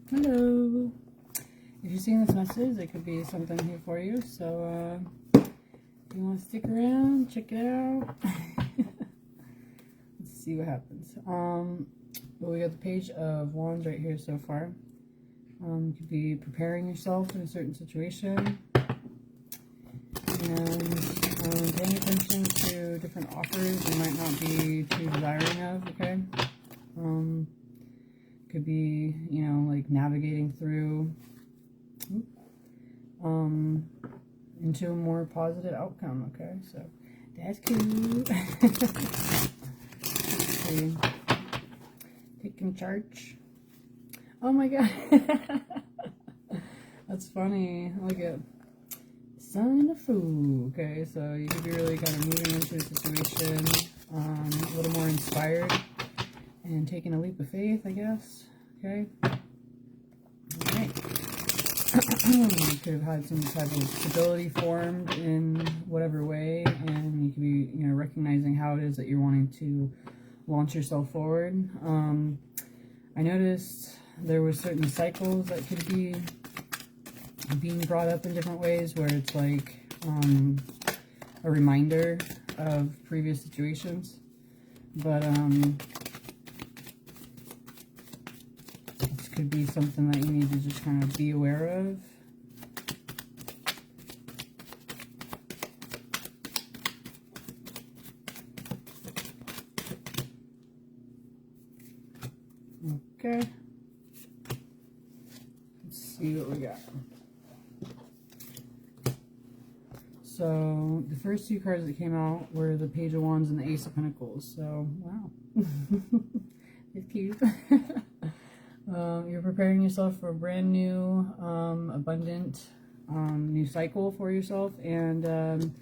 Hello. If you're seeing this message, there could be something here for you. So if you want to stick around, check it out. Let's see what happens. Well, we got the Page of Wands right here so far. You could be preparing yourself in a certain situation and paying attention to different offers you might not be too desiring of. Okay. Could be, you know, like navigating through into a more positive outcome. Okay, so that's cool. Okay. Taking charge. Oh my god. That's funny. Look at Sun and the Fool. Okay, so you could be really kind of moving into a situation a little more inspired and taking a leap of faith, I guess. Okay. Alright. You could have had some type of stability formed in whatever way, and you could be, you know, recognizing how it is that you're wanting to launch yourself forward. I noticed there were certain cycles that could be being brought up in different ways, where it's like a reminder of previous situations. But this could be something that you need to just kind of be aware of. Okay. Let's see what we got. So the first two cards that came out were the Page of Wands and the Ace of Pentacles. So, wow. It's cute. You're preparing yourself for a brand new, abundant, new cycle for yourself. And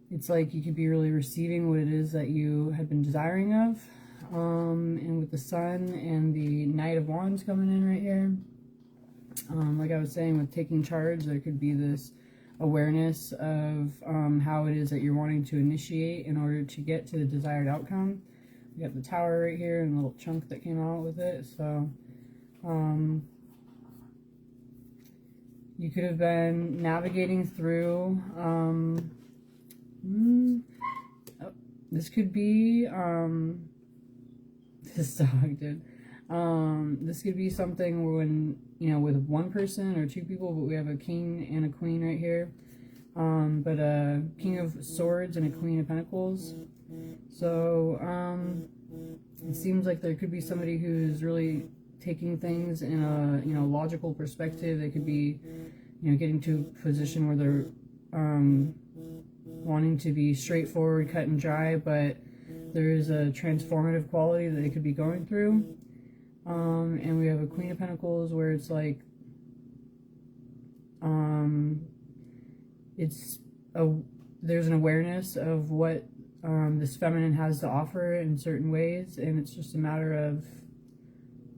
it's like you could be really receiving what it is that you had been desiring of. And with the Sun and the Knight of Wands coming in right here. Like I was saying, with taking charge, there could be this awareness of how it is that you're wanting to initiate in order to get to the desired outcome. We got the Tower right here and a little chunk that came out with it. So you could have been navigating through this could be this dog, dude. This could be something when, you know, with one person or two people, but we have a King and a Queen right here. But a King of Swords and a Queen of Pentacles. So, it seems like there could be somebody who's really taking things in a, you know, logical perspective. They could be, you know, getting to a position where they're, wanting to be straightforward, cut and dry, but there is a transformative quality that they could be going through. And we have a Queen of Pentacles where it's like, there's an awareness of what this feminine has to offer in certain ways, and it's just a matter of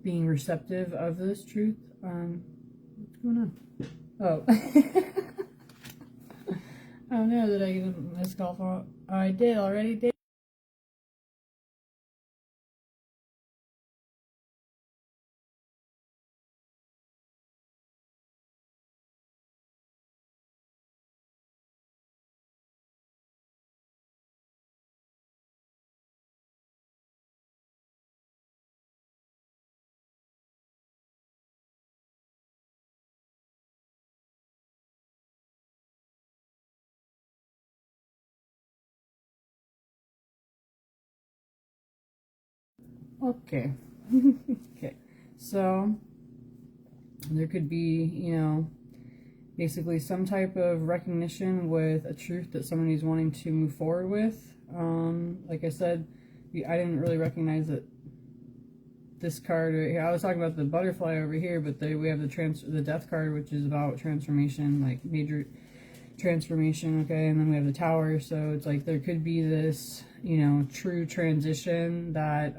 being receptive of this truth. What's going on? Oh. Oh no, did I get a missed call for? Oh, I did already, did. Okay. Okay. So there could be, you know, basically some type of recognition with a truth that somebody's wanting to move forward with. Like I said, I didn't really recognize that this card right here. I was talking about the butterfly over here, but we have the Death card, which is about transformation, like major transformation. Okay, and then we have the Tower. So it's like there could be this, you know, true transition that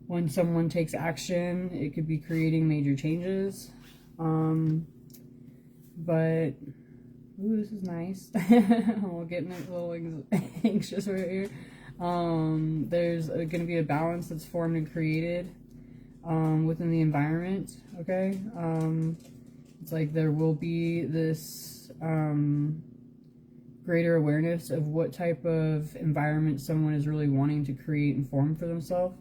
when someone takes action, it could be creating major changes. But ooh, this is nice. We're getting a little anxious right here. There's going to be a balance that's formed and created within the environment, okay? It's like there will be this greater awareness of what type of environment someone is really wanting to create and form for themselves,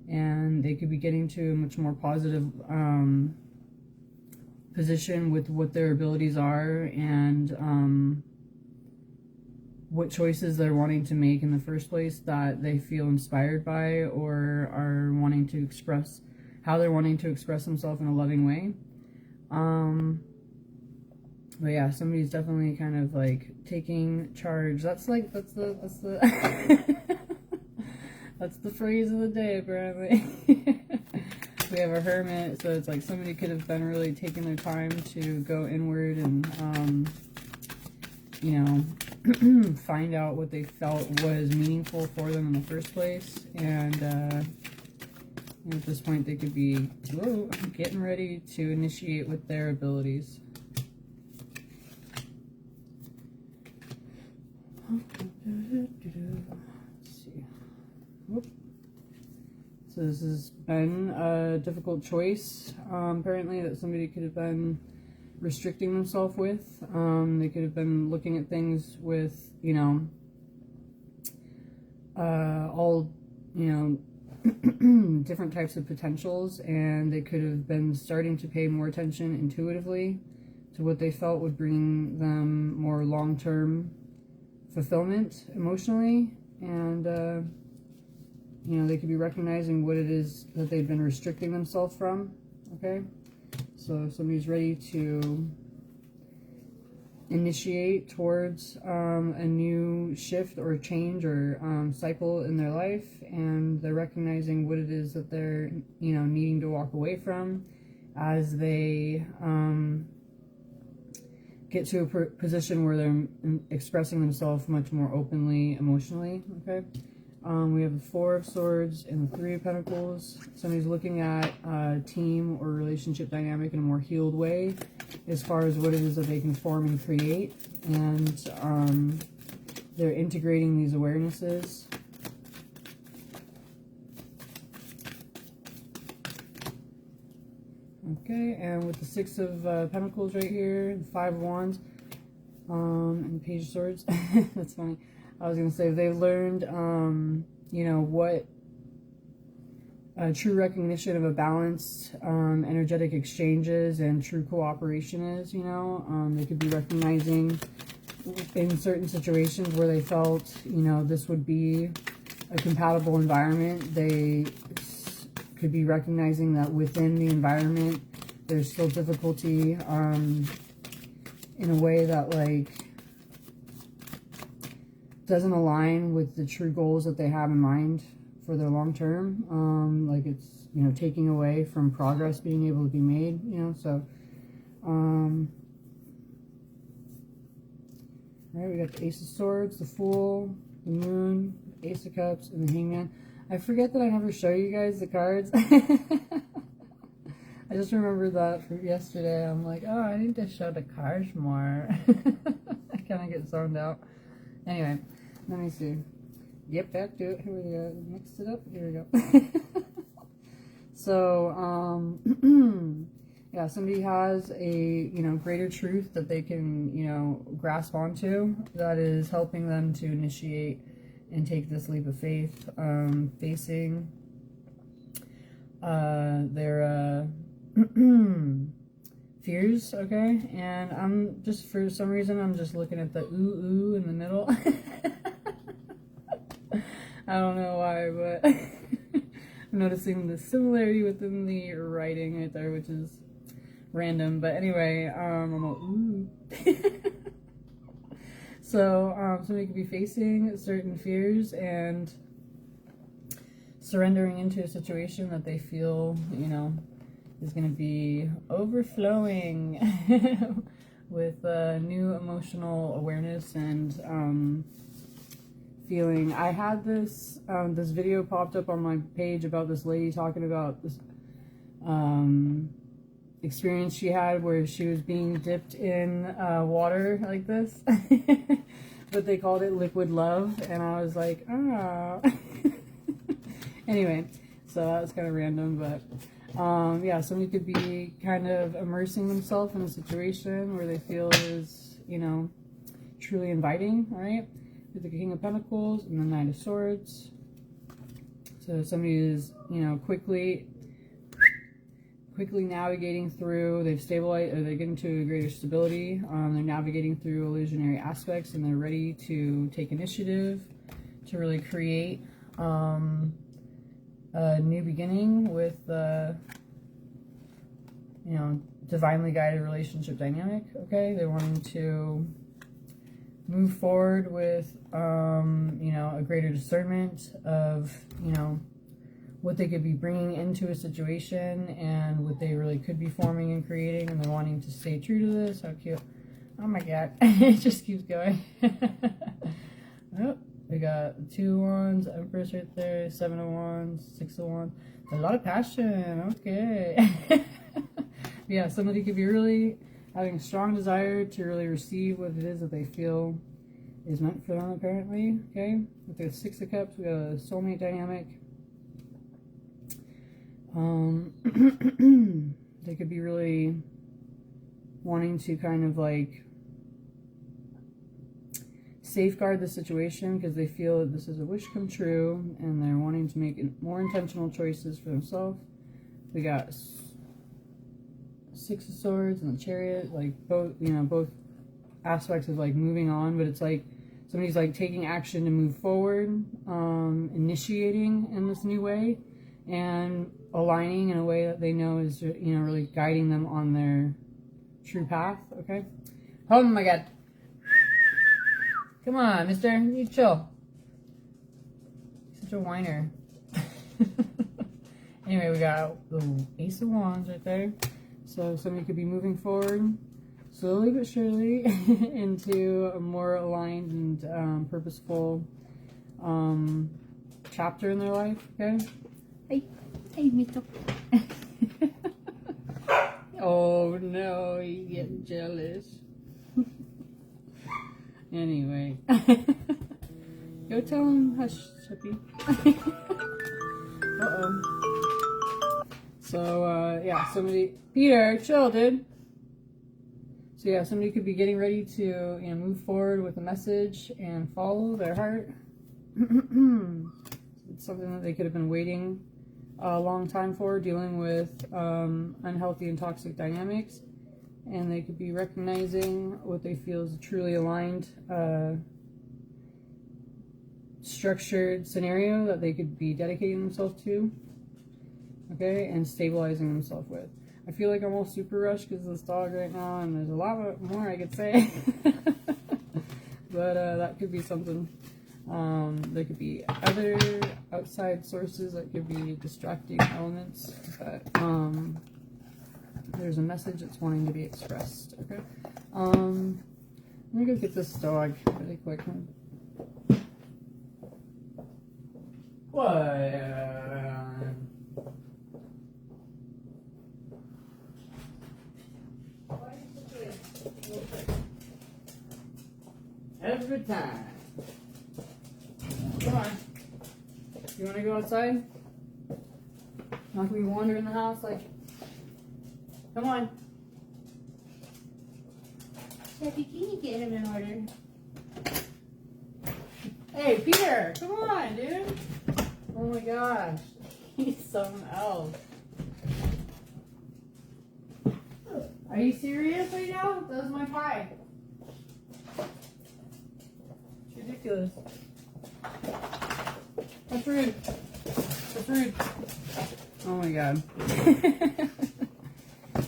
and they could be getting to a much more positive position with what their abilities are, and what choices they're wanting to make in the first place that they feel inspired by, or are wanting to express, how they're wanting to express themselves in a loving way. But yeah, somebody's definitely kind of like taking charge. That's the that's the phrase of the day, apparently. We have a hermit, so it's like somebody could have been really taking their time to go inward and you know, find out what they felt was meaningful for them in the first place. And at this point they could be getting ready to initiate with their abilities. Let's see. Whoop. So this has been a difficult choice, apparently, that somebody could have been restricting themselves with. They could have been looking at things with, you know, all, you know, different types of potentials, and they could have been starting to pay more attention intuitively to what they felt would bring them more long-term fulfillment emotionally. And you know, they could be recognizing what it is that they've been restricting themselves from. Okay, so if somebody's ready to initiate towards a new shift or change or cycle in their life, and they're recognizing what it is that they're, you know, needing to walk away from as they get to a position where they're expressing themselves much more openly emotionally. Okay, we have the Four of Swords and the Three of Pentacles. Somebody's looking at a team or relationship dynamic in a more healed way as far as what it is that they can form and create, and they're integrating these awarenesses. Okay, and with the Six of Pentacles right here, the Five of Wands, and the Page of Swords. That's funny. I was going to say, they've learned, you know, what a true recognition of a balanced energetic exchanges and true cooperation is, you know. They could be recognizing in certain situations where they felt, you know, this would be a compatible environment. They could be recognizing that within the environment there's still difficulty in a way that, like, doesn't align with the true goals that they have in mind for their long term. Like, it's, you know, taking away from progress being able to be made, you know. So all right, we got the Ace of Swords, the Fool, the Moon, Ace of Cups, and the Hangman. I forget that I never show you guys the cards. I just remembered that from yesterday. I'm like, oh, I need to show the cards more. I kind of get zoned out. Anyway, let me see. Get back to it. Here we go. Mixed it up. Here we go. So, yeah, somebody has a, you know, greater truth that they can, you know, grasp onto that is helping them to initiate and take this leap of faith, facing their fears. Okay, and I'm just, for some reason, I'm just looking at the ooh in the middle. I don't know why, but I'm noticing the similarity within the writing right there, which is random. But anyway, I'm all ooh. So somebody could be facing certain fears and surrendering into a situation that they feel, you know, is going to be overflowing with new emotional awareness and feeling. I had this this video popped up on my page about this lady talking about this experience she had where she was being dipped in water like this, but they called it liquid love, and I was like, ah. Anyway, So that was kind of random, but yeah, somebody could be kind of immersing themselves in a situation where they feel is, you know, truly inviting, right? With the King of Pentacles and the Knight of Swords. So somebody is, you know, quickly navigating through, they've stabilized, or they get into a greater stability. They're navigating through illusionary aspects, and they're ready to take initiative to really create a new beginning with you know, divinely guided relationship dynamic. Okay, they're wanting to move forward with you know, a greater discernment of, you know, what they could be bringing into a situation and what they really could be forming and creating, and they're wanting to stay true to this. How cute. Oh my god. It just keeps going. Oh, we got 2 wands, Empress right there, 7 of wands, 6 of wands. A lot of passion. Okay. Yeah, somebody could be really having a strong desire to really receive what it is that they feel is meant for them, apparently. Okay, with the 6 of Cups, we got a soulmate dynamic. They could be really wanting to kind of like safeguard the situation because they feel that this is a wish come true, and they're wanting to make more intentional choices for themselves. We got 6 of Swords and the Chariot, like both, you know, both aspects of like moving on, but it's like somebody's like taking action to move forward, initiating in this new way, and aligning in a way that they know is, you know, really guiding them on their true path. Okay. Oh my god. Come on, mister. You chill. Such a whiner. Anyway, we got the Ace of Wands right there. So somebody could be moving forward slowly but surely into a more aligned and purposeful chapter in their life. Okay. Hey, Mito. Oh no, you get jealous. Anyway. Go tell him, hush, Chippy. Uh-oh. So, yeah, somebody... Peter, chill, dude. So, yeah, somebody could be getting ready to, you know, move forward with a message and follow their heart. It's something that they could have been waiting a long time for, dealing with unhealthy and toxic dynamics. And they could be recognizing what they feel is a truly aligned, structured scenario that they could be dedicating themselves to, okay, and stabilizing themselves with. I feel like I'm all super rushed because of this dog right now, and there's a lot more I could say. But that could be something. There could be other outside sources that could be distracting elements, but there's a message that's wanting to be expressed. Okay. Let me go get this dog really quick. What? Every time. Come on. You want to go outside? Not gonna be wandering in the house like. Come on. Steffi, can you get him in order? Hey, Peter, come on, dude. Oh my gosh. He's something else. Are you serious right now? That was my pie. It's ridiculous. That's rude. That's rude. Oh my god.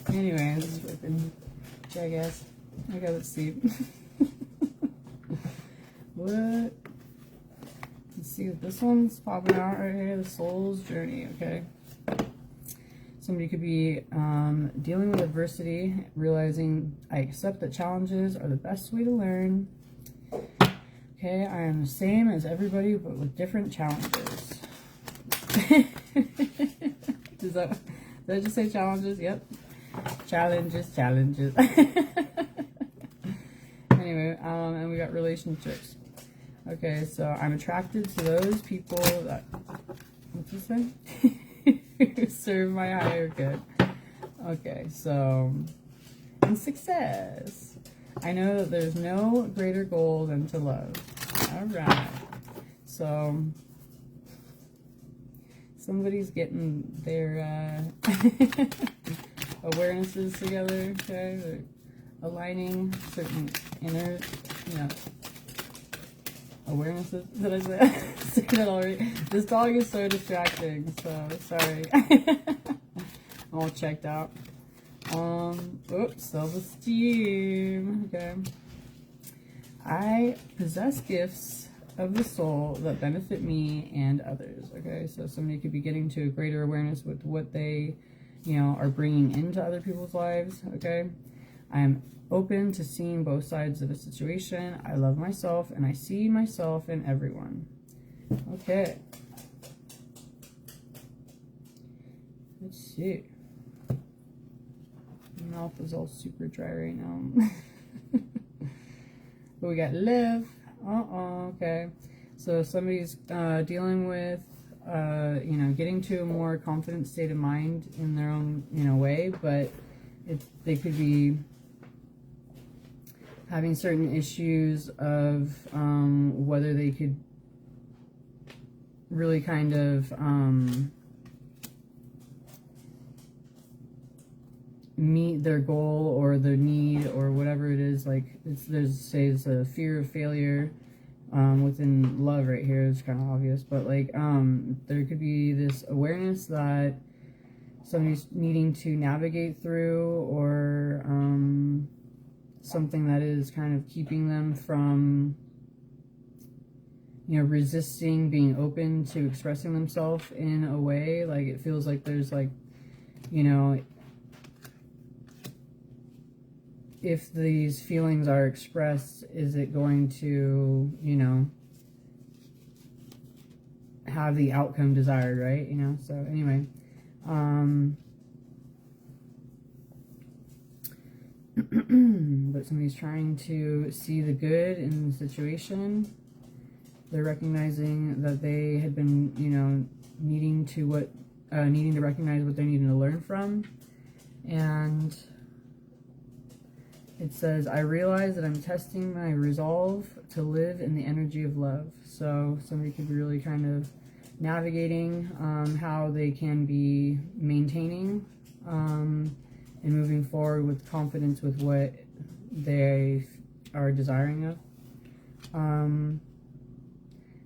Anyway, this is freaking jackass. Okay, let's see. What? Let's see if this one's popping out right here. The Soul's Journey, okay? Somebody could be dealing with adversity, realizing I accept that challenges are the best way to learn. Okay, I am the same as everybody, but with different challenges. Did I just say challenges? Yep. Challenges. Anyway, and we got relationships. Okay, so I'm attracted to those people that, what's he say? to serve my higher good. Okay, so, and success. I know that there's no greater goal than to love. All right. So, somebody's getting their awarenesses together, okay? They're aligning certain inner, awarenesses. Did I say that already? This dog is so distracting, so sorry. I'm all checked out. Oops, self-esteem. Okay. I possess gifts of the soul that benefit me and others. Okay, so somebody could be getting to a greater awareness with what they, are bringing into other people's lives. Okay, I'm open to seeing both sides of a situation. I love myself and I see myself in everyone. Okay, let's see. My mouth is all super dry right now. But we got love. Okay. So somebody's dealing with, getting to a more confident state of mind in their own, way, but they could be having certain issues of whether they could really kind of meet their goal or their need or whatever it is. Like there's a fear of failure within love right here. It's kind of obvious, but like there could be this awareness that somebody's needing to navigate through, or something that is kind of keeping them from resisting being open to expressing themselves in a way. Like it feels like there's like if these feelings are expressed, is it going to, have the outcome desired, right? So anyway, but somebody's trying to see the good in the situation. They're recognizing that they had been, needing to recognize what they're needing to learn from. And it says, I realize that I'm testing my resolve to live in the energy of love. So somebody could be really kind of navigating how they can be maintaining and moving forward with confidence with what they are desiring of. And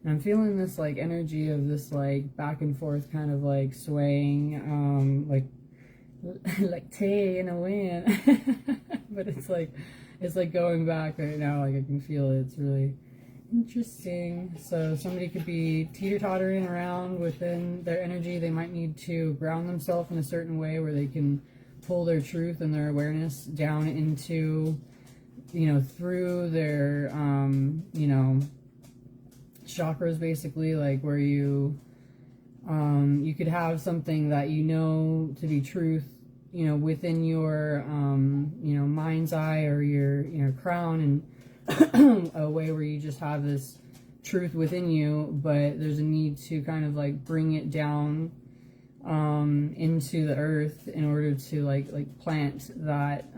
I'm feeling this like energy of this like back and forth kind of like swaying, like Tay in a wind. But it's like going back right now. Like I can feel it. It's really interesting. So somebody could be teeter-tottering around within their energy. They might need to ground themselves in a certain way where they can pull their truth and their awareness down into, through their, chakras, basically, like where you could have something that to be truth, within your, mind's eye or your crown, and a way where you just have this truth within you, but there's a need to kind of like bring it down into the earth in order to like plant that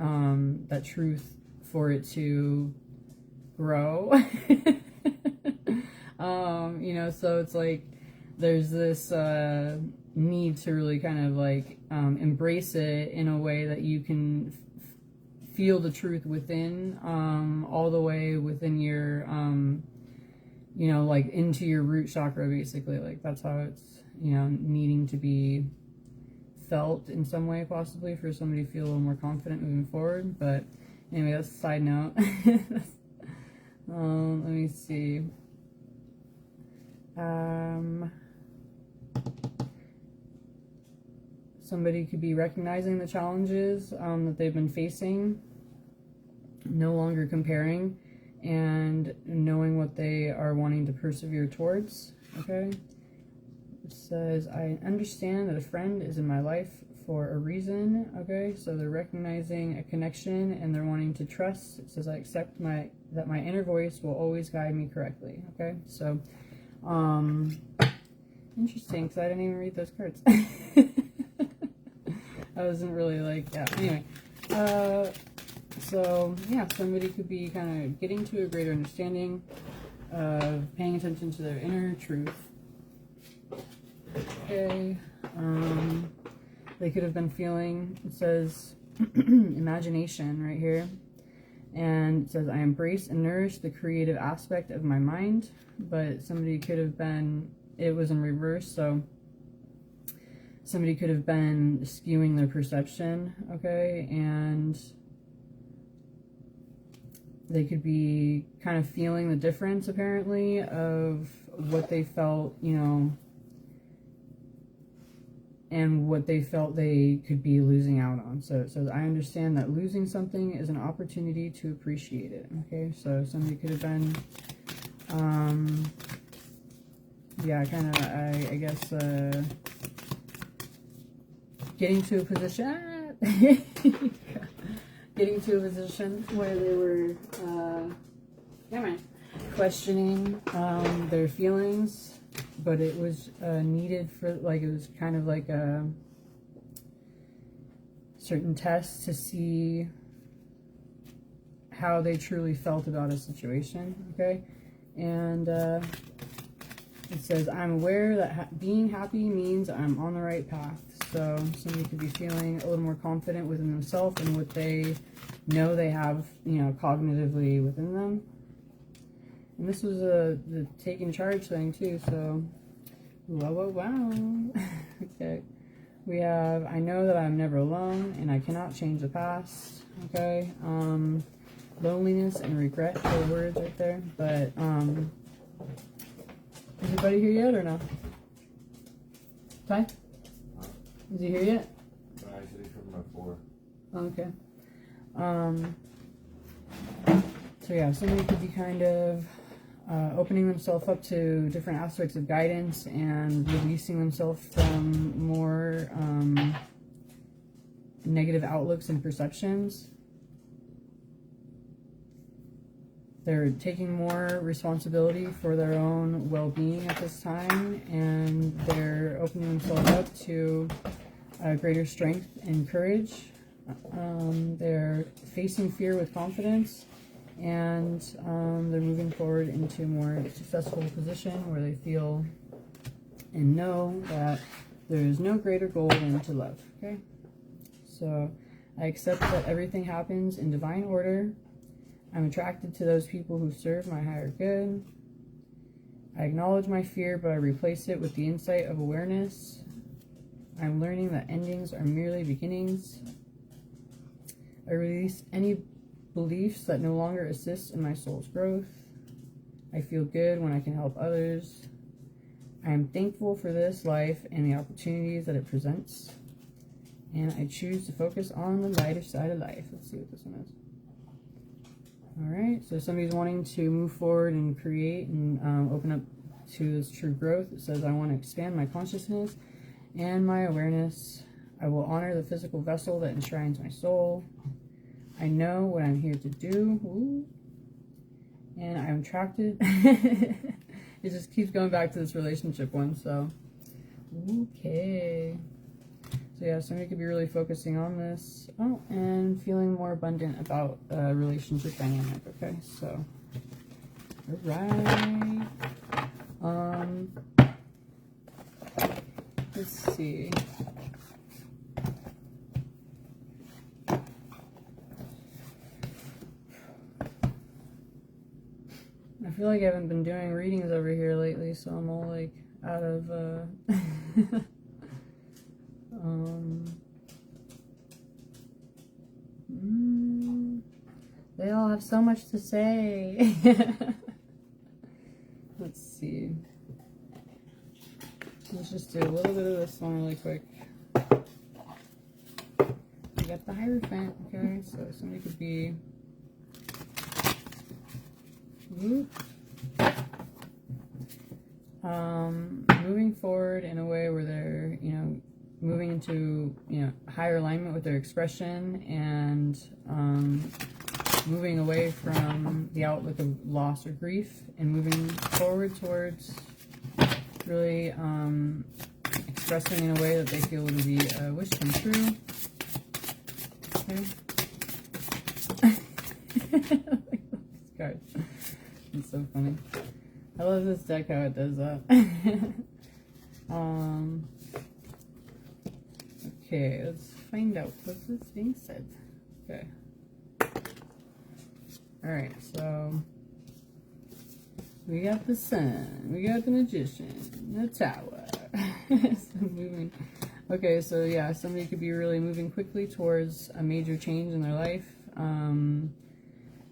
that truth for it to grow. So it's like there's this need to really kind of like embrace it in a way that you can feel the truth within, all the way within your like into your root chakra, basically. Like that's how it's needing to be felt in some way, possibly, for somebody to feel a little more confident moving forward. But anyway, that's a side note. Let me see. Somebody could be recognizing the challenges that they've been facing, no longer comparing, and knowing what they are wanting to persevere towards. Okay. It says, I understand that a friend is in my life for a reason. Okay, so they're recognizing a connection and they're wanting to trust. It says, I accept that my inner voice will always guide me correctly. Okay, so interesting, because I didn't even read those cards. I wasn't really like, yeah, anyway. So, yeah, somebody could be kind of getting to a greater understanding of paying attention to their inner truth. Okay. They could have been feeling, it says, imagination right here. And it says, I embrace and nourish the creative aspect of my mind. But somebody could have been, it was in reverse, so somebody could have been skewing their perception, okay? And they could be kind of feeling the difference, apparently, of what they felt, you know, and what they felt they could be losing out on. So it says, I understand that losing something is an opportunity to appreciate it, okay? So somebody could have been, yeah, kind of, I guess, getting to a position, getting to a position where they were, questioning their feelings, but it was needed for, like, it was kind of like a certain test to see how they truly felt about a situation, okay? And it says, I'm aware that being happy means I'm on the right path. So somebody could be feeling a little more confident within themselves and what they know they have, you know, cognitively within them. And this was the taking charge thing too, so wow. Okay. We have, I know that I'm never alone and I cannot change the past. Okay. Loneliness and regret are the words right there. But is anybody here yet or no? Ty? Is he here yet? No, I said he's coming at 4. Okay. So yeah, somebody could be kind of opening themselves up to different aspects of guidance and releasing themselves from more negative outlooks and perceptions. They're taking more responsibility for their own well-being at this time, and they're opening themselves up to greater strength and courage. They're facing fear with confidence, and they're moving forward into a more successful position where they feel and know that there is no greater goal than to love. Okay, so I accept that everything happens in divine order. I'm attracted to those people who serve my higher good. I acknowledge my fear, but I replace it with the insight of awareness. I'm learning that endings are merely beginnings. I release any beliefs that no longer assist in my soul's growth. I feel good when I can help others. I am thankful for this life and the opportunities that it presents. And I choose to focus on the lighter side of life. Let's see what this one is. Alright, so somebody's wanting to move forward and create and open up to this true growth. It says, I want to expand my consciousness and my awareness. I will honor the physical vessel that enshrines my soul. I know what I'm here to do. Ooh. And I'm attracted. It just keeps going back to this relationship one, so. Okay. So yeah, somebody could be really focusing on this. Oh, and feeling more abundant about relationship dynamic. Okay, so. Alright. Let's see. I feel like I haven't been doing readings over here lately, so I'm all like out of they all have so much to say. Let's see. Let's just do a little bit of this one really quick. We got the Hierophant, okay? So somebody could be moving forward in a way where they're, you know, moving into, you know, higher alignment with their expression and moving away from the outlook of loss or grief and moving forward towards really expressing in a way that they feel would be a wish come true. Okay. These cards. It's so funny. I love this deck how it does that. Okay, let's find out what's this being said. Okay. Alright, so we got the Sun, we got the Magician, the Tower. So moving. Okay, so yeah, somebody could be really moving quickly towards a major change in their life.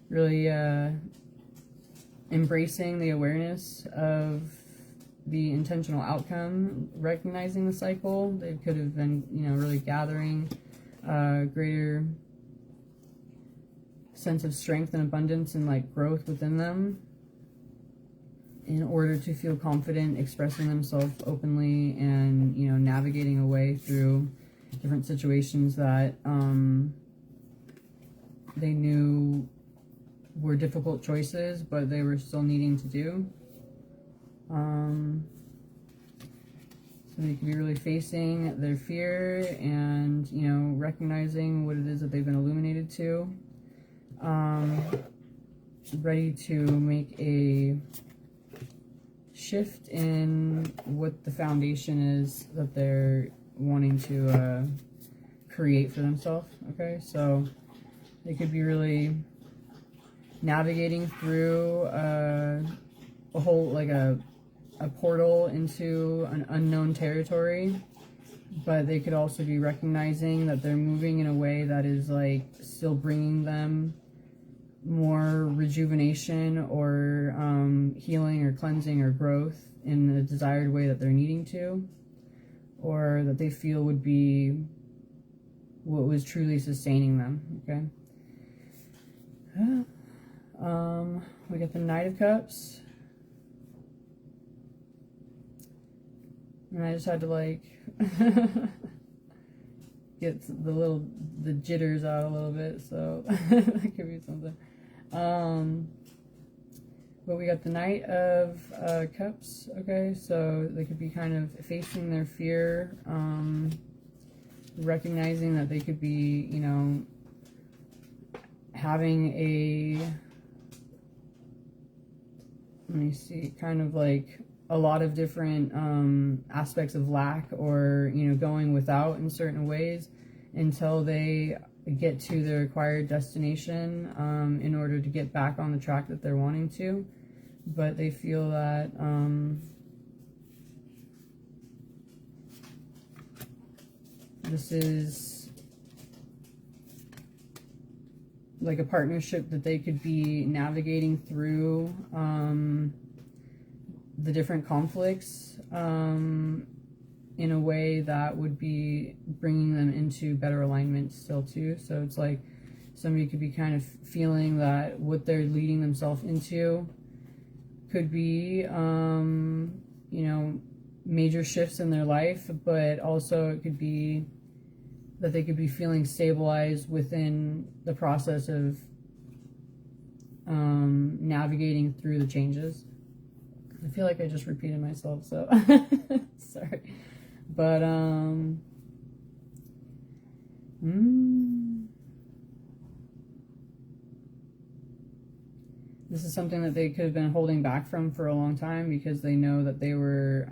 Really embracing the awareness of the intentional outcome, recognizing the cycle. They could have been, you know, really gathering greater sense of strength and abundance and like growth within them in order to feel confident expressing themselves openly and, you know, navigating a way through different situations that they knew were difficult choices, but they were still needing to do. So they could be really facing their fear and, you know, recognizing what it is that they've been illuminated to. Ready to make a shift in what the foundation is that they're wanting to create for themselves. Okay, so they could be really navigating through a whole, like a portal into an unknown territory, but they could also be recognizing that they're moving in a way that is like still bringing them more rejuvenation or healing or cleansing or growth in the desired way that they're needing to, or that they feel would be what was truly sustaining them. Okay. We got the Knight of Cups, and I just had to like get the jitters out a little bit, so that could be something. But we got the Knight of Cups. Okay, so they could be kind of facing their fear, recognizing that they could be, you know, having a, let me see, kind of like a lot of different aspects of lack, or, you know, going without in certain ways until they get to their required destination in order to get back on the track that they're wanting to. But they feel that this is like a partnership that they could be navigating through the different conflicts in a way that would be bringing them into better alignment still too. So it's like somebody could be kind of feeling that what they're leading themselves into could be, you know, major shifts in their life, but also it could be that they could be feeling stabilized within the process of navigating through the changes. I feel like I just repeated myself, so sorry. But this is something that they could have been holding back from for a long time, because they know that they were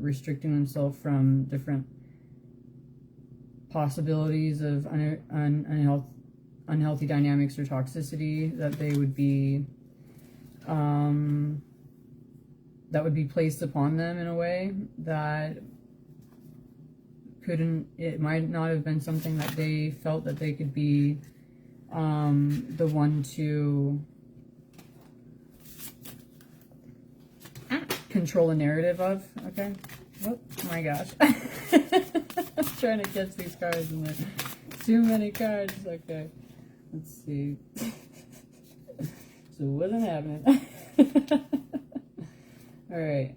restricting themselves from different possibilities of unhealthy dynamics or toxicity that they would be that would be placed upon them in a way that it might not have been something that they felt that they could be the one to control a narrative of. Okay. Oh my gosh. I'm trying to catch these cards and there's too many cards. Okay. Let's see. So it wasn't happening. Alright.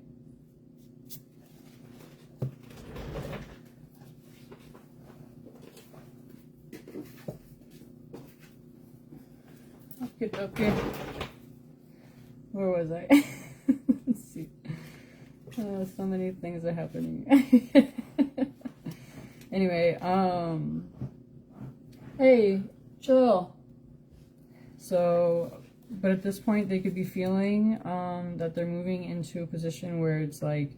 Okay. Where was I? Let's see. Oh, so many things are happening. Anyway, hey, chill. So, but at this point, they could be feeling that they're moving into a position where it's like,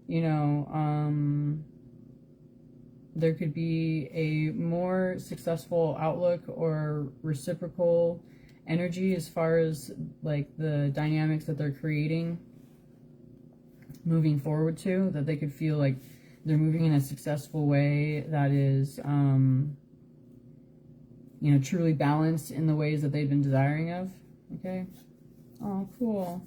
you know, there could be a more successful outlook or reciprocal energy as far as like the dynamics that they're creating moving forward to, that they could feel like they're moving in a successful way that is, you know, truly balanced in the ways that they've been desiring of. Okay. Oh, cool.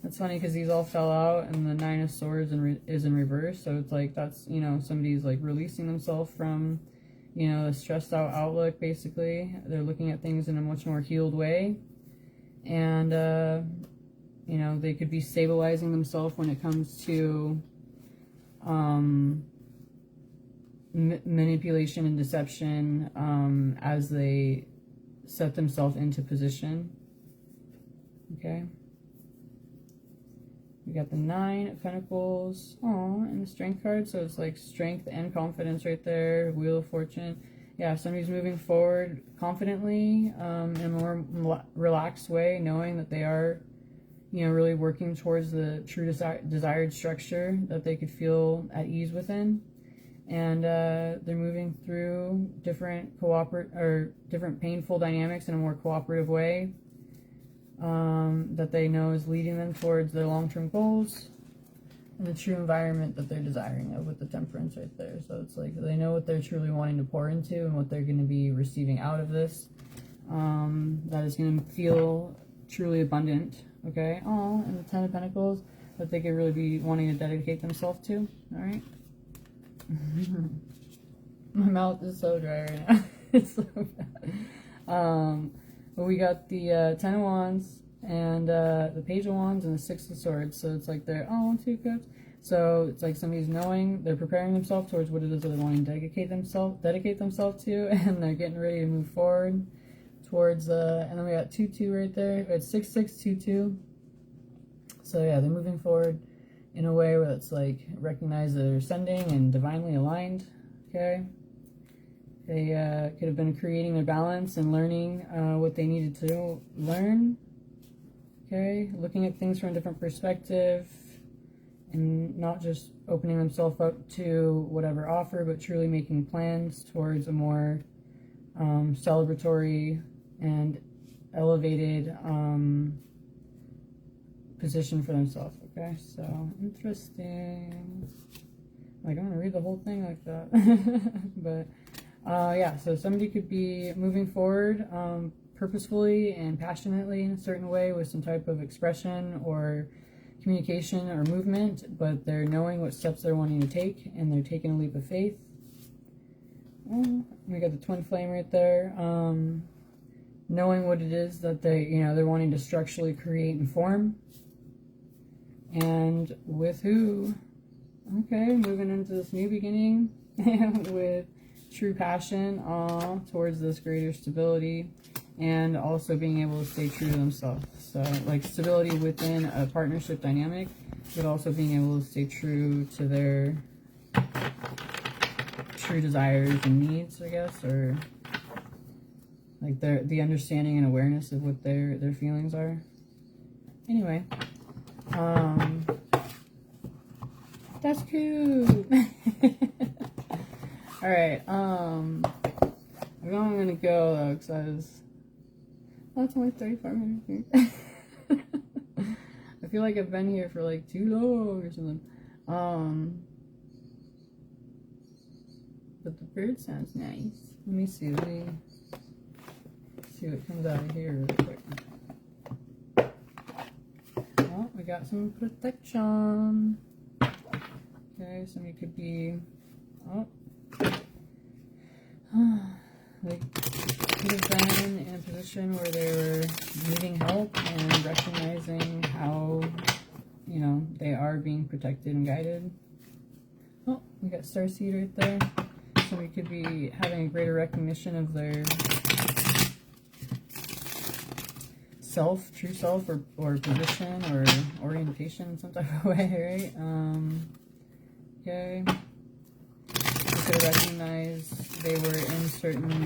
That's funny because these all fell out and the Nine of Swords is in reverse. So it's like that's, you know, somebody's like releasing themselves from, you know, a stressed out outlook, basically. They're looking at things in a much more healed way. And, you know, they could be stabilizing themselves when it comes to manipulation and deception as they set themselves into position. Okay. We got the Nine of Pentacles. Oh, and the Strength card. So it's like strength and confidence right there. Wheel of Fortune. Yeah, somebody's moving forward confidently in a more relaxed way, knowing that they are, you know, really working towards the true desired structure that they could feel at ease within. And they're moving through different different painful dynamics in a more cooperative way. That they know is leading them towards their long-term goals and the true environment that they're desiring of with the Temperance right there. So it's like they know what they're truly wanting to pour into and what they're going to be receiving out of this. That is going to feel truly abundant. Okay. Oh, and the Ten of Pentacles that they could really be wanting to dedicate themselves to. All right. My mouth is so dry right now. It's so bad. But we got the Ten of Wands and the Page of Wands and the Six of Swords. So it's like they're Two Cups. So it's like somebody's knowing, they're preparing themselves towards what it is that they're wanting to dedicate themselves to, and they're getting ready to move forward towards and then we got 2-2 right there. It's 6-6-2-2. So yeah, they're moving forward in a way where it's like recognize that they're ascending and divinely aligned. Okay. They could have been creating their balance and learning what they needed to learn. Okay, looking at things from a different perspective and not just opening themselves up to whatever offer, but truly making plans towards a more celebratory and elevated position for themselves. Okay, so interesting. Like, I'm going to read the whole thing like that. But yeah, so somebody could be moving forward purposefully and passionately in a certain way with some type of expression or communication or movement, but they're knowing what steps they're wanting to take and they're taking a leap of faith. Oh, we got the Twin Flame right there. Knowing what it is that they, you know, they're wanting to structurally create and form. And with who? Okay, moving into this new beginning with true passion towards this greater stability and also being able to stay true to themselves. So like stability within a partnership dynamic, but also being able to stay true to their true desires and needs, I guess, or like the understanding and awareness of what their feelings are. Anyway, that's cute. All right, I'm gonna go though, because it's only 35 minutes here. I feel like I've been here for like too long or something. But the bird sounds nice. Let me see. Let me see what comes out of here really quick. Oh, we got some protection. Okay, somebody could be. Oh. They could have been in a position where they were needing help and recognizing how, you know, they are being protected and guided. Oh, we got Starseed right there. So we could be having a greater recognition of their self, true self, or position, or orientation in some type of way, right? Okay. could have recognized they were in certain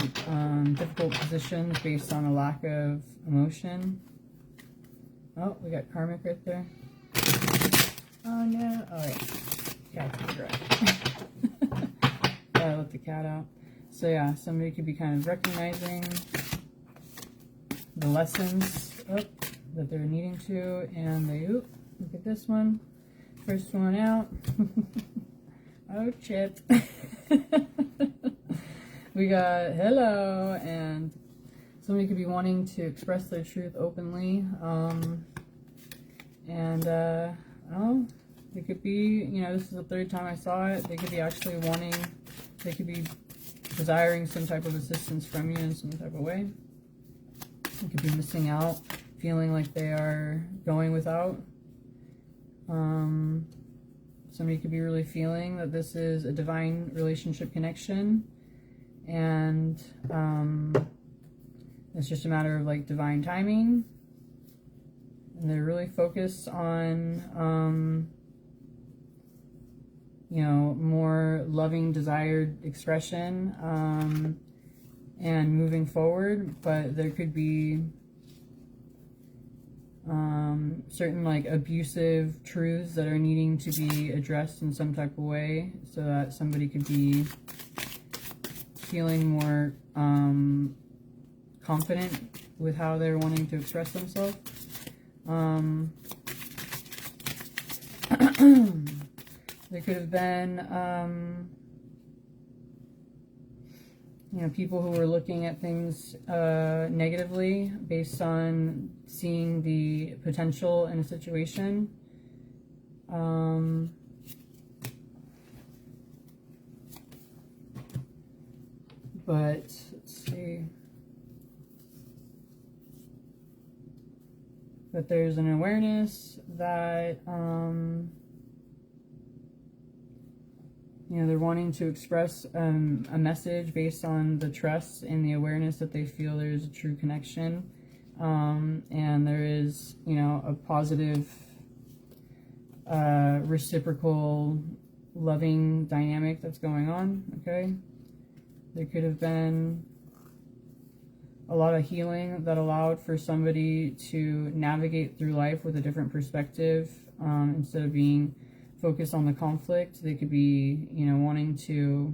difficult positions based on a lack of emotion. Oh, we got karmic right there. Oh no. Oh yeah. Cat's right. Gotta let the cat out. So yeah, somebody could be kind of recognizing the lessons that they're needing to, and they, look at this one. First one out. Oh, shit. We got hello, and somebody could be wanting to express their truth openly. Oh, it could be, you know, this is the third time I saw it. They could be actually wanting, they could be desiring some type of assistance from you in some type of way. They could be missing out, feeling like they are going without. Somebody could be really feeling that this is a divine relationship connection, and it's just a matter of like divine timing, and they're really focused on you know, more loving desired expression and moving forward. But there could be certain like abusive truths that are needing to be addressed in some type of way, so that somebody could be feeling more confident with how they're wanting to express themselves. There could have been you know, people who were looking at things negatively based on seeing the potential in a situation. But let's see. But there's an awareness that you know, they're wanting to express a message based on the trust and the awareness that they feel there's a true connection, and there is, you know, a positive reciprocal loving dynamic that's going on. Okay, there could have been a lot of healing that allowed for somebody to navigate through life with a different perspective, instead of being focused on the conflict. They could be, you know, wanting to,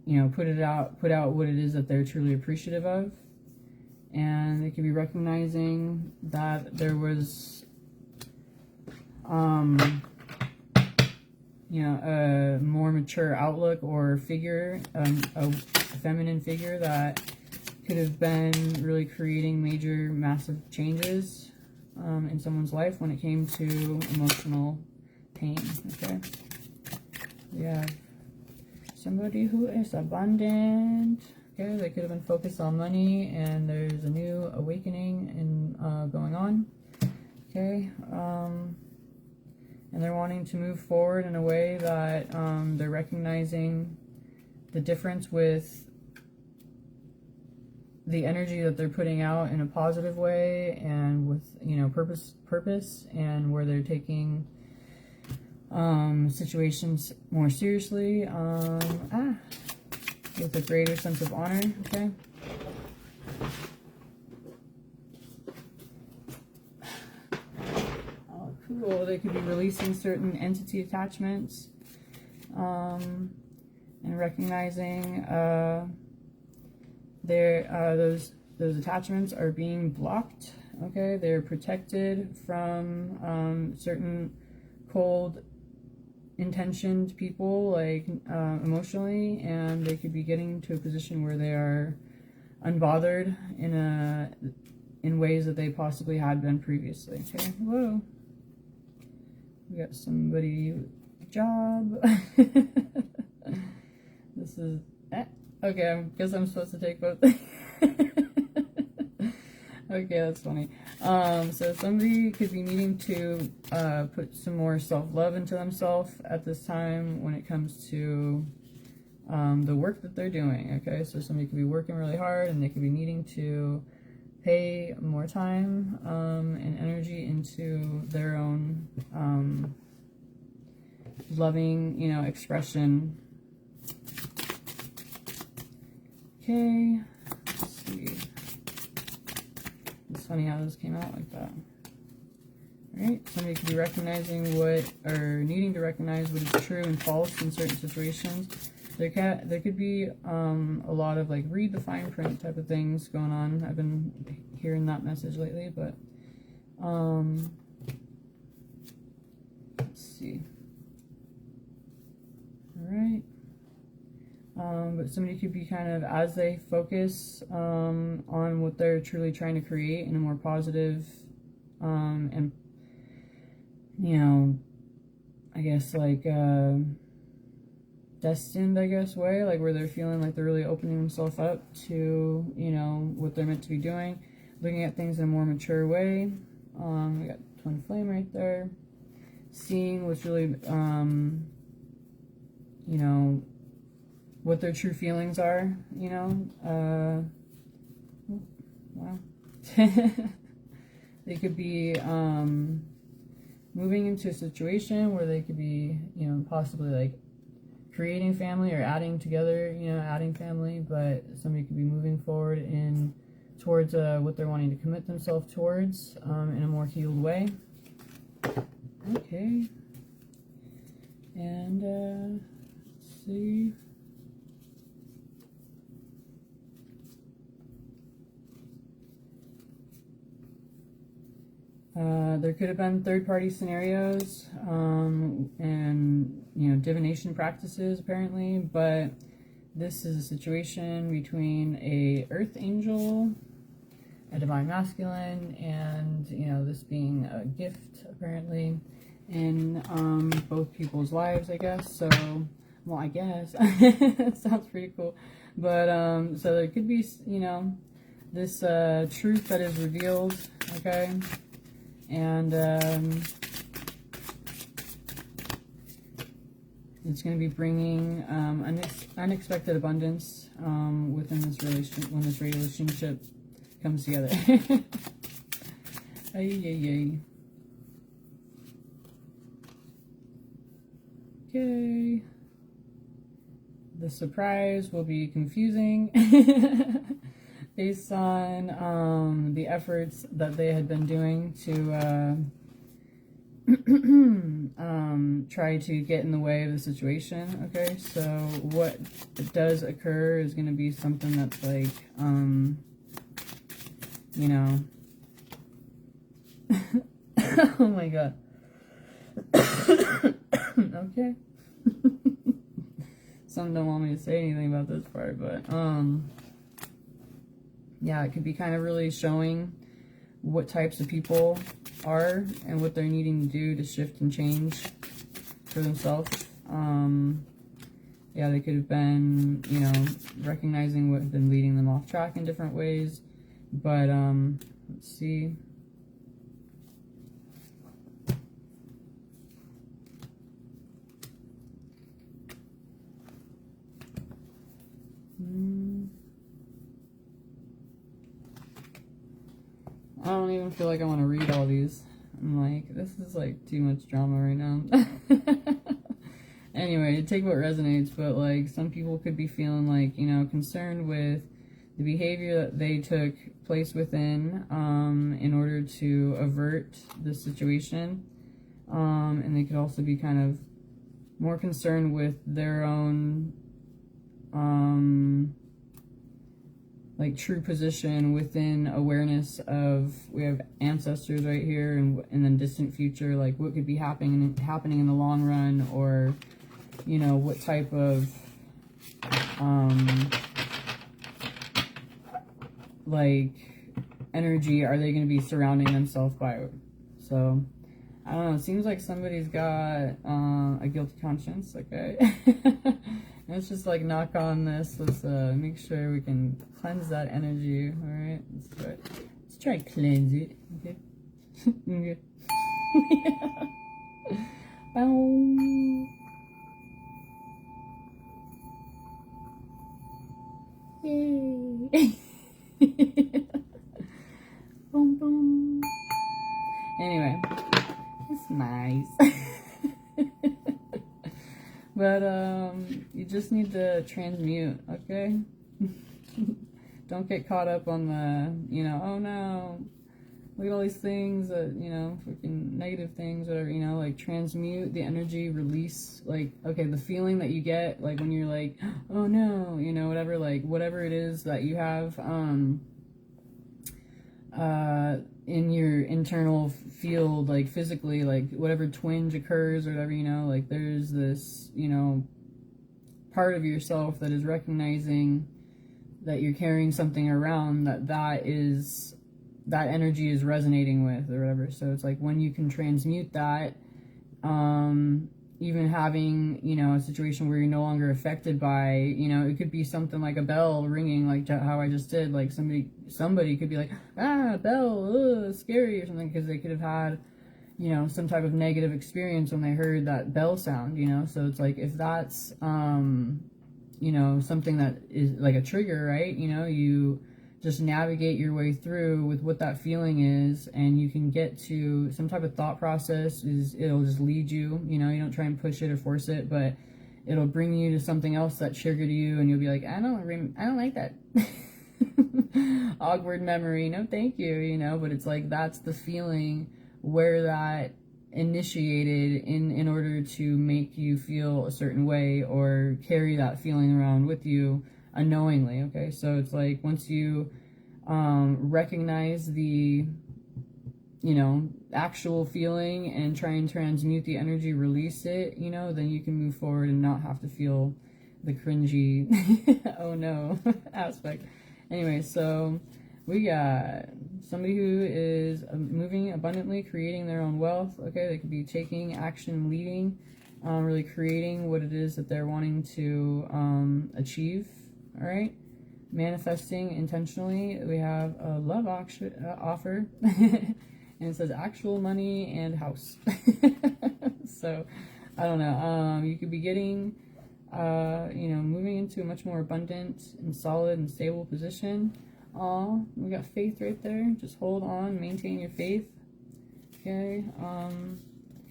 you know, put out what it is that they're truly appreciative of. And they could be recognizing that there was you know, a more mature outlook or figure, a feminine figure that could have been really creating major massive changes in someone's life when it came to emotional pain. Okay, we have somebody who is abundant. Okay, they could have been focused on money, and there's a new awakening and going on. Okay, and they're wanting to move forward in a way that they're recognizing the difference with the energy that they're putting out in a positive way, and with, you know, purpose, and where they're taking situations more seriously, with a greater sense of honor. Okay, oh, cool. They could be releasing certain entity attachments, and recognizing those attachments are being blocked. Okay, they're protected from certain cold intentioned people, like emotionally, and they could be getting to a position where they are unbothered in ways that they possibly had been previously. Okay, whoa, we got somebody with a job. This is okay, I guess I'm supposed to take both. Okay, that's funny. So somebody could be needing to put some more self-love into themselves at this time when it comes to the work that they're doing. Okay, so somebody could be working really hard, and they could be needing to pay more time and energy into their own loving, you know, expression Okay, let's see. It's funny how this came out like that. Right? Somebody could be recognizing what, or needing to recognize what is true and false in certain situations. There could be a lot of like read the fine print type of things going on. I've been hearing that message lately, but let's see. All right. But somebody could be kind of, as they focus on what they're truly trying to create in a more positive and, you know, I guess like destined, I guess, way, like where they're feeling like they're really opening themselves up to, you know, what they're meant to be doing, looking at things in a more mature way. We got twin flame right there, seeing what's really, you know, what their true feelings are, you know. Wow. They could be moving into a situation where they could be, you know, possibly like creating family or adding together, you know, adding family, but somebody could be moving forward towards what they're wanting to commit themselves towards in a more healed way. Okay. And let's see. There could have been third-party scenarios and, you know, divination practices apparently, but this is a situation between a earth angel, a divine masculine, and, you know, this being a gift apparently in both people's lives, I guess. So, well, I guess it sounds pretty cool, but so there could be, you know, this truth that is revealed, okay. And it's going to be bringing unexpected abundance within this relationship when this relationship comes together. Ay, ay, ay. Okay. The surprise will be confusing. Based on the efforts that they had been doing to try to get in the way of the situation. Okay, so what does occur is going to be something that's like, you know, oh my god. Okay. Some don't want me to say anything about this part, but yeah, it could be kind of really showing what types of people are and what they're needing to do to shift and change for themselves. Yeah, they could have been, you know, recognizing what had been leading them off track in different ways. But, let's see. I don't even feel like I want to read all these. I'm like, this is like too much drama right now. Anyway, take what resonates, but like some people could be feeling like, you know, concerned with the behavior that they took place within in order to avert the situation. And they could also be kind of more concerned with their own like true position within awareness of, we have ancestors right here and then distant future, like what could be happening in the long run, or, you know, what type of like energy are they going to be surrounding themselves by. So I don't know, it seems like somebody's got a guilty conscience. Okay. Let's just like knock on this. Let's make sure we can cleanse that energy. All right, let's try to cleanse it. Okay. Okay. Boom. Yay. Boom boom. Anyway, it's nice. But you just need to transmute, okay? Don't get caught up on the, you know, oh no, look at all these things that, you know, freaking negative things, whatever, you know, like transmute the energy, release, like, okay, the feeling that you get, like when you're like, oh no, you know, whatever, like whatever it is that you have, in your internal field, like physically, like whatever twinge occurs or whatever, you know, like there's this, you know, part of yourself that is recognizing that you're carrying something around that energy is resonating with or whatever. So it's like when you can transmute that, even having, you know, a situation where you're no longer affected by, you know, it could be something like a bell ringing, like how I just did, like somebody could be like, ah, bell, ugh, scary or something, because they could have had, you know, some type of negative experience when they heard that bell sound, you know. So it's like, if that's, you know, something that is like a trigger, right, you know, you just navigate your way through with what that feeling is, and you can get to some type of thought process. It'll just lead you, you know, you don't try and push it or force it, but it'll bring you to something else that triggered you, and you'll be like, I don't like that. Awkward memory, no thank you, you know. But it's like, that's the feeling where that initiated in order to make you feel a certain way or carry that feeling around with you unknowingly. Okay, so it's like, once you recognize the, you know, actual feeling and try and transmute the energy, release it, you know, then you can move forward and not have to feel the cringy oh no aspect. Anyway, so we got somebody who is moving abundantly, creating their own wealth. Okay, they could be taking action, leading, really creating what it is that they're wanting to achieve. All right, manifesting intentionally. We have a love offer, and it says actual money and house. So I don't know. You could be getting, you know, moving into a much more abundant and solid and stable position. We got faith right there. Just hold on, maintain your faith. Okay.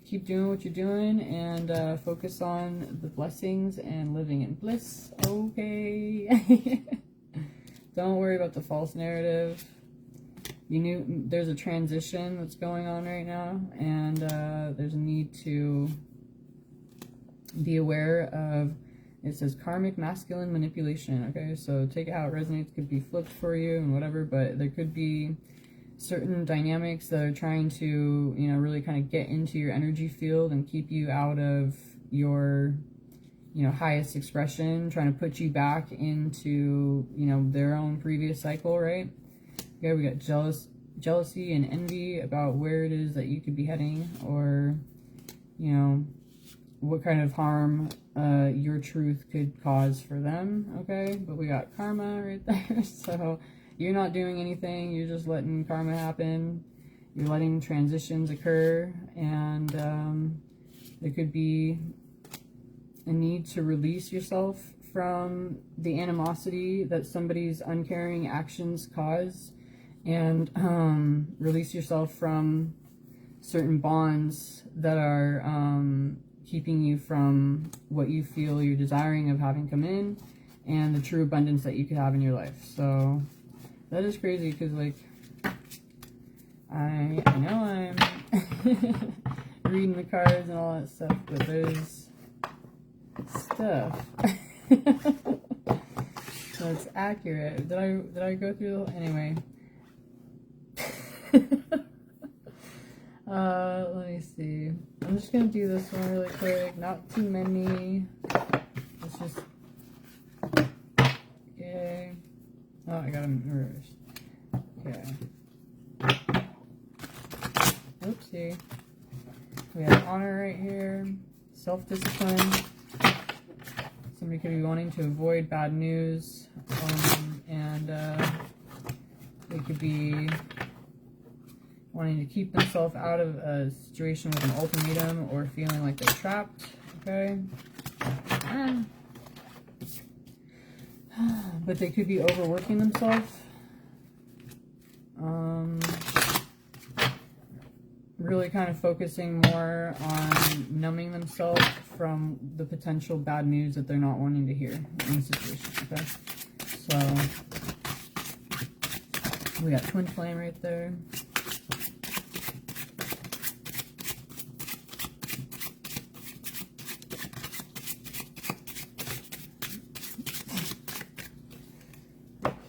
Keep doing what you're doing, and focus on the blessings and living in bliss. Okay. Don't worry about the false narrative. There's a transition that's going on right now, and there's a need to be aware of, it says karmic masculine manipulation. Okay, so take it how it resonates. Could be flipped for you and whatever, but there could be certain dynamics that are trying to, you know, really kind of get into your energy field and keep you out of your, you know, highest expression, trying to put you back into, you know, their own previous cycle, right? Okay, we got jealousy and envy about where it is that you could be heading, or, you know, what kind of harm your truth could cause for them. Okay, but we got karma right there. So you're not doing anything, you're just letting karma happen. You're letting transitions occur, and there could be a need to release yourself from the animosity that somebody's uncaring actions cause, and release yourself from certain bonds that are keeping you from what you feel you're desiring of having come in, and the true abundance that you could have in your life. So that is crazy, because like I know I'm reading the cards and all that stuff, but there's stuff that's accurate. Did I go through anyway? Let me see. I'm just gonna do this one really quick. Not too many. Let's just. Okay. Oh, I got them reversed. Okay. Oopsie. We have honor right here. Self-discipline. Somebody could be wanting to avoid bad news, and they could be wanting to keep themselves out of a situation with an ultimatum, or feeling like they're trapped. Okay. But they could be overworking themselves. Really kind of focusing more on numbing themselves from the potential bad news that they're not wanting to hear in the situation. Okay. So We got twin flame right there.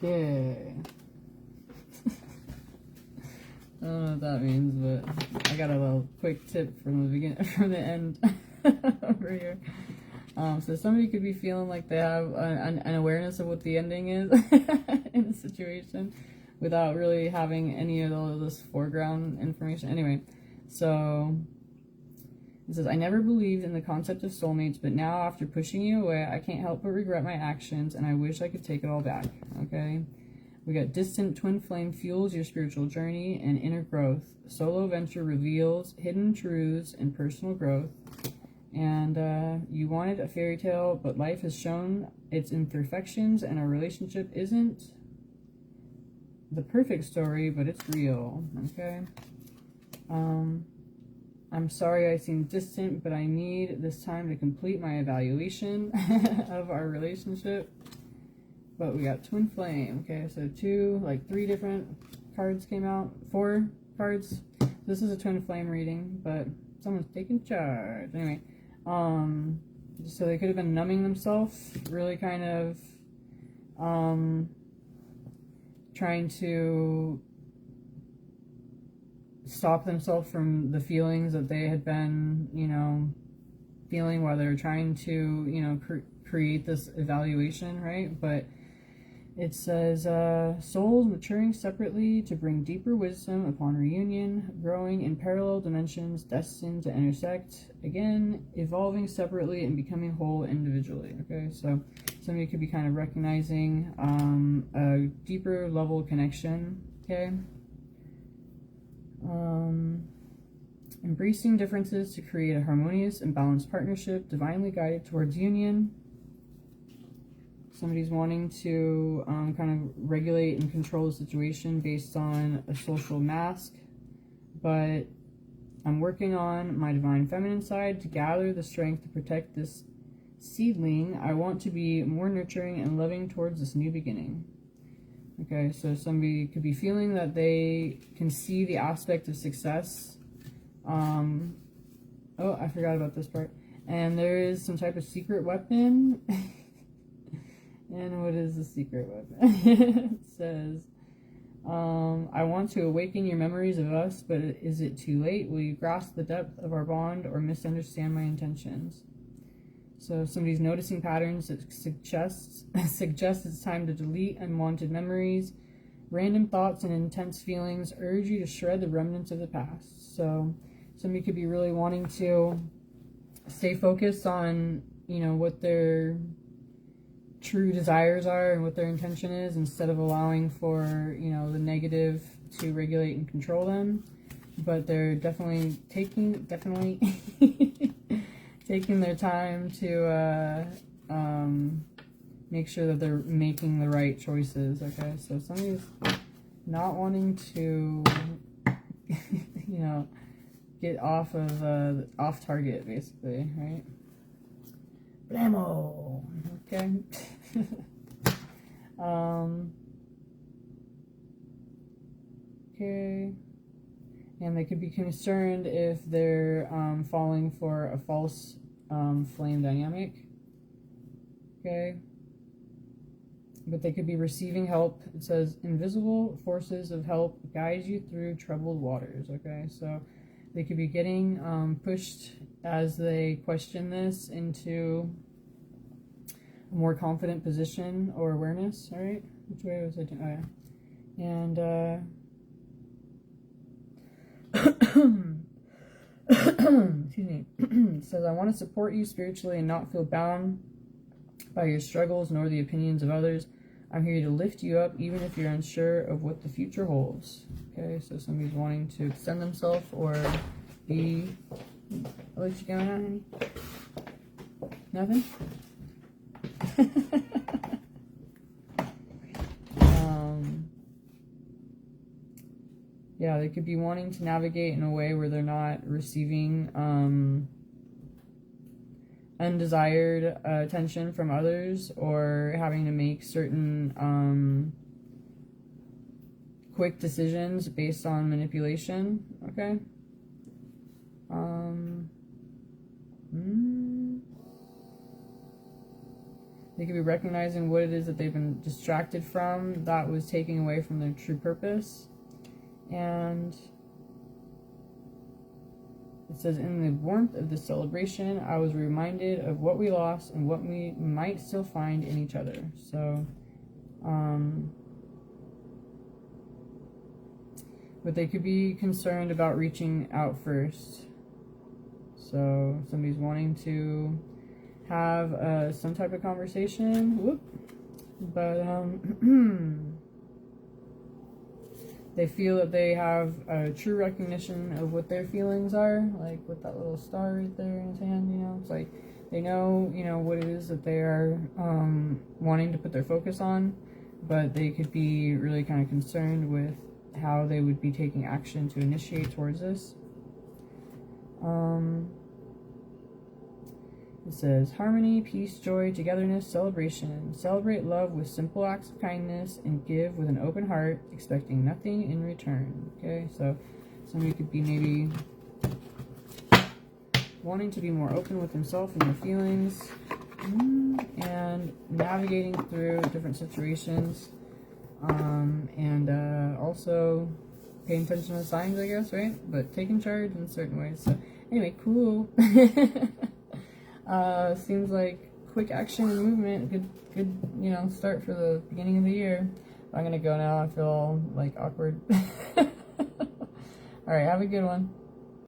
Okay. I don't know what that means, but I got a little quick tip from the beginning, from the end over here. So somebody could be feeling like they have an awareness of what the ending is in a situation without really having any of this foreground information. Anyway, so it says, I never believed in the concept of soulmates, but now after pushing you away, I can't help but regret my actions, and I wish I could take it all back. Okay? We got distant twin flame fuels your spiritual journey and inner growth. Solo venture reveals hidden truths and personal growth. And you wanted a fairy tale, but life has shown its imperfections, and our relationship isn't the perfect story, but it's real. Okay? I'm sorry I seem distant, but I need this time to complete my evaluation of our relationship. But we got twin flame. Okay, so three different cards came out. 4 cards. This is a twin flame reading, but someone's taking charge. Anyway, so they could have been numbing themselves, really kind of trying to stop themselves from the feelings that they had been, feeling while they were trying to, create this evaluation, right? But it says, souls maturing separately to bring deeper wisdom upon reunion, growing in parallel dimensions, destined to intersect, again, evolving separately and becoming whole individually. Okay, so somebody could be kind of recognizing a deeper level connection. Okay. Embracing differences to create a harmonious and balanced partnership, divinely guided towards union. Somebody's wanting to kind of regulate and control the situation based on a social mask, but I'm working on my divine feminine side to gather the strength to protect this seedling. I want to be more nurturing and loving towards this new beginning. Okay, so somebody could be feeling that they can see the aspect of success. Oh, I forgot about this part. And there is some type of secret weapon. And what is the secret weapon? It says, I want to awaken your memories of us, but is it too late? Will you grasp the depth of our bond or misunderstand my intentions? So somebody's noticing patterns that suggest it's time to delete unwanted memories. Random thoughts and intense feelings urge you to shred the remnants of the past. So somebody could be really wanting to stay focused on, what their true desires are and what their intention is, instead of allowing for, the negative to regulate and control them. But they're definitely taking taking their time to make sure that they're making the right choices. Okay, so somebody's not wanting to get off of off target, basically, right? Blammo. Okay. Okay. And they could be concerned if they're falling for a false flame dynamic. Okay. But they could be receiving help. It says, invisible forces of help guide you through troubled waters. Okay, so they could be getting pushed as they question this into a more confident position or awareness. All right, which way was I doing? Oh, yeah. And excuse me. It says, I want to support you spiritually and not feel bound by your struggles nor the opinions of others. I'm here to lift you up even if you're unsure of what the future holds. Okay, so somebody's wanting to extend themselves or be... What's going on, honey? Nothing? Yeah, they could be wanting to navigate in a way where they're not receiving undesired attention from others, or having to make certain quick decisions based on manipulation. Okay. They could be recognizing what it is that they've been distracted from that was taking away from their true purpose. And it says, in the warmth of this celebration, I was reminded of what we lost and what we might still find in each other. So, but they could be concerned about reaching out first. So somebody's wanting to have some type of conversation. Whoop. But they feel that they have a true recognition of what their feelings are, like with that little star right there in his hand, you know. It's like they know, you know, what it is that they are wanting to put their focus on, but they could be really kind of concerned with how they would be taking action to initiate towards this. It says, harmony, peace, joy, togetherness, celebration. Celebrate love with simple acts of kindness and give with an open heart, expecting nothing in return. Okay, so somebody could be maybe wanting to be more open with themselves and their feelings, and navigating through different situations, and also paying attention to the signs, I guess, right? But taking charge in certain ways. So anyway, cool. Seems like quick action and movement. Good, you know, start for the beginning of the year. I'm gonna go now. I feel all like awkward. All right, have a good one.